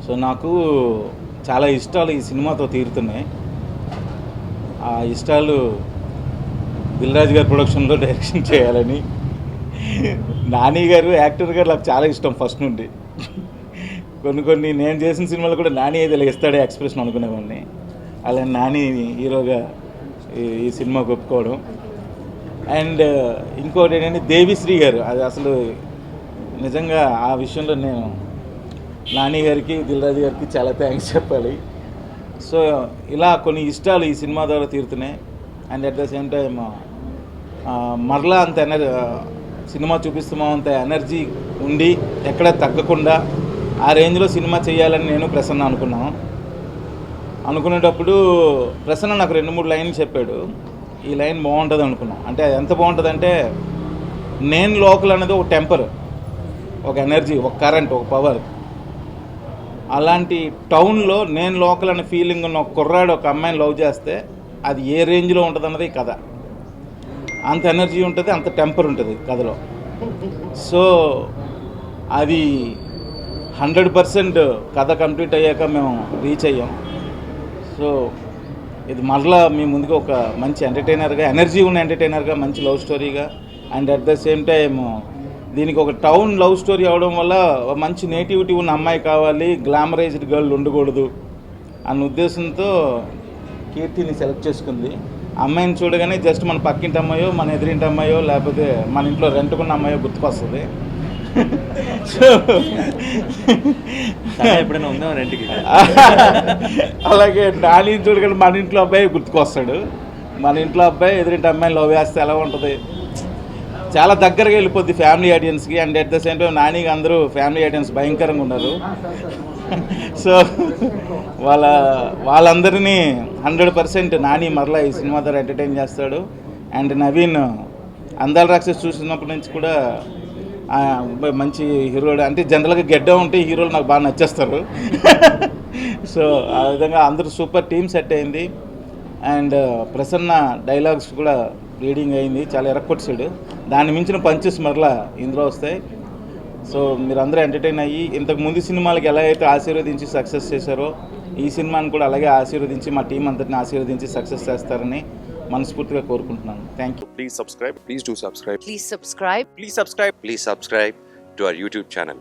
So నాకు చాలా ఇష్టాలు ఈ సినిమాతో తీరుతున్నాయి. ఆ ఇష్టాలు దిల్ రాజు గారి ప్రొడక్షన్లో డైరెక్షన్ చేయాలని, నాని గారు యాక్టర్ గారు నాకు చాలా ఇష్టం ఫస్ట్ నుండి. కొన్ని నేను చేసిన సినిమాలు కూడా నాని ఏదో ఇస్తాడే ఎక్స్ప్రెషన్ అనుకునేవాడిని. అలా నాని హీరోగా ఈ సినిమాకి ఒప్పుకోవడం. అండ్ ఇంకోటి ఏంటంటే దేవిశ్రీ గారు, అది అసలు నిజంగా ఆ విషయంలో నేను నాని గారికి దిల్ రాజు గారికి చాలా థ్యాంక్స్ చెప్పాలి. సో ఇలా కొన్ని ఇష్టాలు ఈ సినిమా ద్వారా తీరుతున్నాయి. And at the same time మరలా అంత సినిమా చూపిస్తున్నాం అంత ఎనర్జీ ఉండి ఎక్కడ తగ్గకుండా ఆ రేంజ్లో సినిమా చేయాలని నేను ప్రసన్న అనుకునేటప్పుడు ప్రసన్న నాకు 2-3 లైన్లు చెప్పాడు. ఈ లైన్ బాగుంటుంది అనుకున్నాం. అంటే ఎంత బాగుంటుంది అంటే, నేను లోకల్ అనేది ఒక టెంపర్, ఒక ఎనర్జీ, ఒక కరెంట్, ఒక పవర్. అలాంటి టౌన్లో నేను లోకల్ అనే ఫీలింగ్ ఉన్న ఒక కుర్రాడు ఒక అమ్మాయిని లవ్ చేస్తే అది ఏ రేంజ్లో ఉంటుంది అన్నది కథ. అంత ఎనర్జీ ఉంటుంది, అంత టెంపర్ ఉంటుంది కథలో. సో అది 100% కథ కంప్లీట్ అయ్యాక మేము రీచ్ అయ్యాం. సో ఇది మరలా మీ ముందుగా ఒక మంచి ఎంటర్టైనర్గా, ఎనర్జీ ఉన్న ఎంటర్టైనర్గా, మంచి లవ్ స్టోరీగా, and at the same time దీనికి ఒక టౌన్ లవ్ స్టోరీ అవడం వల్ల మంచి నేటివిటీ ఉన్న అమ్మాయి కావాలి, గ్లామరైజ్డ్ గర్ల్ ఉండకూడదు అన్న ఉద్దేశంతో కీర్తిని సెలెక్ట్ చేసుకుంది. అమ్మాయిని చూడగానే జస్ట్ మన పక్కింటి అమ్మాయో, మన ఎదురింటి అమ్మాయో, లేకపోతే మన ఇంట్లో రెంట్కున్న అమ్మాయో గుర్తుకొస్తుంది. ఎప్పుడైనా ఉందా రెంట్కి? అలాగే నాని చూడగానే మన ఇంట్లో అబ్బాయి గుర్తుకొస్తాడు. మన ఇంట్లో అబ్బాయి ఎదురింటి అమ్మాయిని లవ్ చేస్తే ఎలా ఉంటుంది, చాలా దగ్గరగా వెళ్ళిపోద్ది ఫ్యామిలీ ఆడియన్స్కి. And at the same time నానికి అందరూ ఫ్యామిలీ ఆడియన్స్ భయంకరంగా ఉన్నారు. సో వాళ్ళందరినీ 100% నాని మరలా ఈ సినిమా ద్వారా ఎంటర్టైన్ చేస్తాడు. అండ్ నవీన్ అందాల రాక్షస్ చూసినప్పటి నుంచి కూడా మంచి హీరోడు. అంటే జనరల్గా గెడ్డ ఉంటే హీరోలు నాకు బాగా నచ్చేస్తారు. సో ఆ విధంగా అందరూ సూపర్ టీమ్ సెట్ అయింది. అండ్ ప్రసన్న డైలాగ్స్ కూడా రీడింగ్ అయింది, చాలా ఎరక్కొచ్చాడు. దాన్ని మించిన పంచెస్ మరలా ఇందులో వస్తాయి. సో మీరందరూ ఎంటర్టైన్ అయ్యి ఇంతకు ముందు సినిమాలకి ఎలా అయితే ఆశీర్వదించి సక్సెస్ చేశారో ఈ సినిమాని కూడా అలాగే ఆశీర్వదించి మా టీం అందరిని ఆశీర్వదించి సక్సెస్ చేస్తారని మనస్ఫూర్తిగా కోరుకుంటున్నాను. Thank you. Please subscribe. Please do subscribe. Please subscribe. Please subscribe. Please subscribe to our YouTube channel.